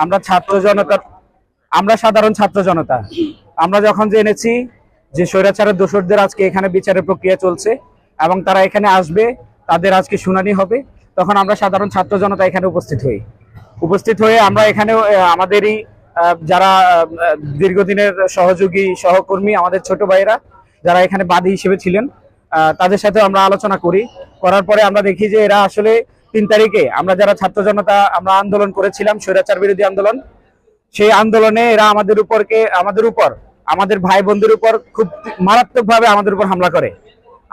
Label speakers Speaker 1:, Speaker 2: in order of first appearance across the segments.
Speaker 1: আমরা সাধারণ ছাত্র জনতা আমরা যখন জেনেছি যে স্বৈরাচারের দোষরদের আজকে এখানে বিচারের প্রক্রিয়া চলছে এবং তারা এখানে আসবে, তাদের আজকে শুনানি হবে, তখন আমরা সাধারণ ছাত্র জনতা এখানে উপস্থিত হয়ে আমরা এখানে আমাদেরই যারা দীর্ঘদিনের সহযোগী সহকর্মী, আমাদের ছোট ভাইরা যারা এখানে বাদী হিসেবে ছিলেন, তাদের সাথে আমরা আলোচনা করার পরে আমরা দেখি যে এরা আসলে 3 তারিখে আমরা যারা ছাত্র জনতা আমরা আন্দোলন করেছিলাম, স্বৈরাচার বিরোধী আন্দোলন, সেই আন্দোলনে এরা আমাদের উপর আমাদের ভাই বোনদের উপর খুব মারাত্মকভাবে আমাদের উপর হামলা করে।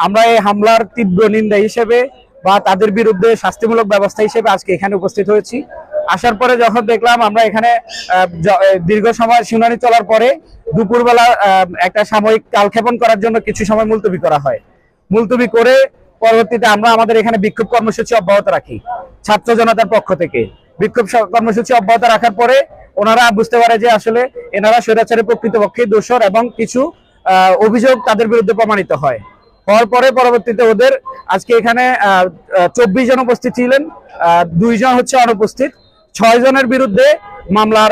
Speaker 1: আমরা এই হামলার তীব্র নিন্দা হিসেবে বা তাদের বিরুদ্ধে শাস্তিমূলক ব্যবস্থা হিসেবে আজকে এখানে উপস্থিত হয়েছি। আসার পরে যখন দেখলাম আমরা এখানে দীর্ঘ সময় শুনানি চলার পরে দুপুরবেলা একটা সাময়িক কালক্ষেপণ করার জন্য কিছু সময় মুলতবি করা হয়। মুলতবি করে পরবর্তীতে আমরা আমাদের এখানে বিক্ষোভ কর্মসূচি অব্যাহত রাখি। ছাত্র জনতার পক্ষ থেকে বিক্ষোভ কর্মসূচি অব্যাহত রাখার পরে ওনারা বুঝতে পারে যে আসলে এনারা স্বৈরাচারের প্রকৃতপক্ষে দোষর এবং কিছু অভিযোগ তাদের বিরুদ্ধে প্রমাণিত হওয়ার পরে পরবর্তীতে ওদের আজকে এখানে 24 জন উপস্থিত ছিলেন, 2 জন হচ্ছে অনুপস্থিত। 6 জনের বিরুদ্ধে মামলার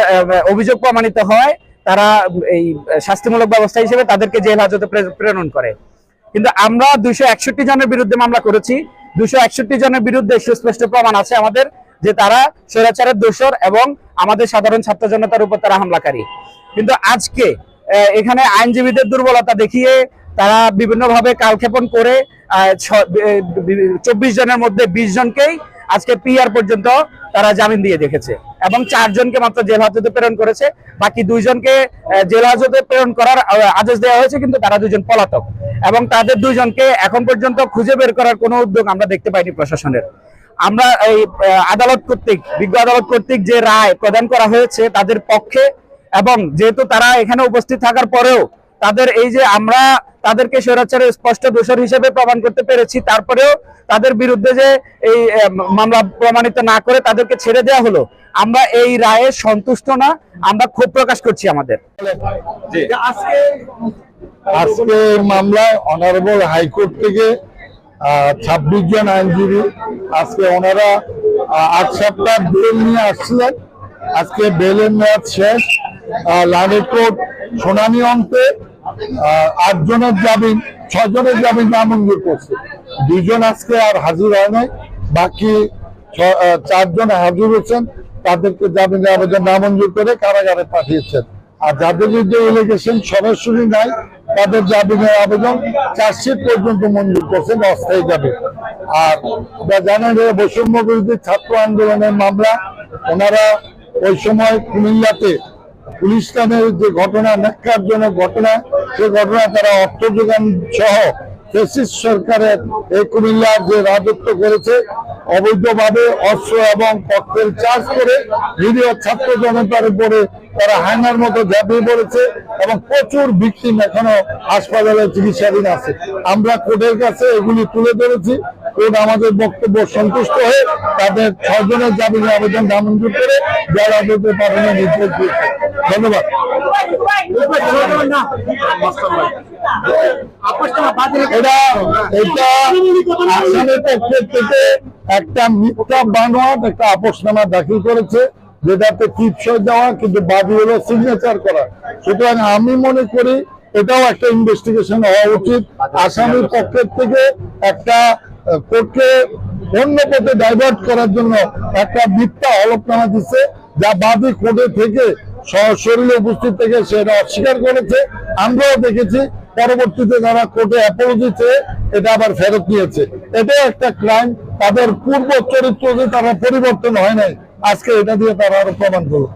Speaker 1: অভিযোগ প্রমাণিত হয়, তারা এই শাস্তিমূলক ব্যবস্থা হিসেবে তাদেরকে জেল হাজতে প্রেরণ করে। কিন্তু আমরা 261 জনের বিরুদ্ধে মামলা করেছি। 261 জনের বিরুদ্ধে সুস্পষ্ট প্রমাণ আছে আমাদের যে তারা স্বৈরাচারের দোষর এবং আমাদের সাধারণ ছাত্র জনতার উপর তারা হামলাকারী। কিন্তু আজকে এখানে আইনজীবীদের দুর্বলতা দেখিয়ে তারা বিভিন্নভাবে কালক্ষেপণ করে 24 জনের মধ্যে 20 জনকেই আজকে পিআর পর্যন্ত তারা জামিন দিয়ে রেখেছে এবং 4 জনকে মাত্র জেল হাজতে প্রেরণ করেছে। বাকি 2 জনকে জেল হাজতে প্রেরণ করার আদেশ দেওয়া হয়েছে, কিন্তু তারা 2 জন পলাতক এবং তাদের 2 জনকে এখন পর্যন্ত খুঁজে বের করার কোনো উদ্যোগ আমরা দেখতে পাইনি প্রশাসনের। আমরা এই বিজ্ঞ আদালত কর্তৃক যে রায় প্রদান করা হয়েছে তাদের পক্ষে, এবং যেহেতু তারা এখানে উপস্থিত থাকার পরেও তাদের এই যে আমরা তাদেরকে স্বৈরাচারের স্পষ্ট দোষর হিসেবে প্রমাণ করতে পেরেছি, তারপরেও তাদের বিরুদ্ধে যে এই মামলা প্রমাণিত না করে তাদেরকে ছেড়ে দেওয়া হলো, আমরা এই রায়ে সন্তুষ্ট না, আমরা ক্ষোভ প্রকাশ করছি আমাদের।
Speaker 2: আজকে মামলায় অনারেবল হাইকোর্ট থেকে 26 জন আইনজীবী আজকে ওনারা 8 সপ্তাহ বেল নিয়ে আসছিলেন। আজকে বেলের মেয়াদ শেষ। লাভের কোর্ট শুনানি অন্তে 8 জনের জামিন, 6 জনের জামিন নামঞ্জুর করছে। 2 জন আজকে আর হাজির হয় নাই, বাকি 4 জন হাজির হয়েছেন, তাদেরকে জামিনের আবেদন নামঞ্জুর করে কারাগারে পাঠিয়েছেন। আর যাদের বিরুদ্ধে এলিগেশন সরাসরি নাই তাদের জামিনের আবেদন চার্জশিট পর্যন্ত মঞ্জুর করছেন, অস্থায়ী জামিন। আর আপনারা জানেন বৈষম্য বিরোধী ছাত্র আন্দোলনের মামলা, ওনারা ওই সময় কুমিল্লাতে পুলিশ থানার যে ঘটনা, ন্যাক্কারজনক ঘটনা, সে ঘটনা তারা অর্থ যোগান সহ ফ্যাসিস্ট সরকারের এই কুমিল্লার যে রাজত্ব করেছে, অবৈধভাবে অস্ত্র এবং ককটেল চার্জ করে নিরীহ ছাত্র জনতার উপরে তারা হায়নার মতো ঝাঁপিয়ে পড়েছে এবং প্রচুর ভিকটিম এখনো হাসপাতালে চিকিৎসাধীন আছে। আমরা কোর্টের কাছে এগুলি তুলে ধরেছি। কোর্ট আমাদের বক্তব্য সন্তুষ্ট হয়ে তাদের 6 জনের জামিনের আবেদন নামঞ্জুর করে জেল হাজতে পাঠানোর নির্দেশ দিয়েছে। ধন্যবাদ। এটা আসামের পক্ষের থেকে একটা মিথ্যা বানোয়াট একটা আপোষনামা দাখিল করেছে, যেটাতে টিপসই দেওয়া, কিন্তু বাদী হলো সিগনেচার করা। সুতরাং আমি মনে করি এটাও একটা ইনভেস্টিগেশন হওয়া উচিত। আসামির পক্ষের থেকে একটা কোর্টকে অন্য পথে ডাইভার্ট করার জন্য একটা মিথ্যা হলফনামা দিচ্ছে, যা বাদী কোর্টে থেকে সশরীরে উপস্থিত থেকে সেটা অস্বীকার করেছে। আমরাও দেখেছি পরবর্তীতে তারা কোর্টে অ্যাপোলজি চেয়ে এটা আবার ফেরত নিয়েছে। এটাও একটা ক্রাইম। তাদের পূর্ব চরিত্র যে তারা পরিবর্তন হয় নাই, আজকে এটা দিয়ে তারা আরো প্রমাণ করলো।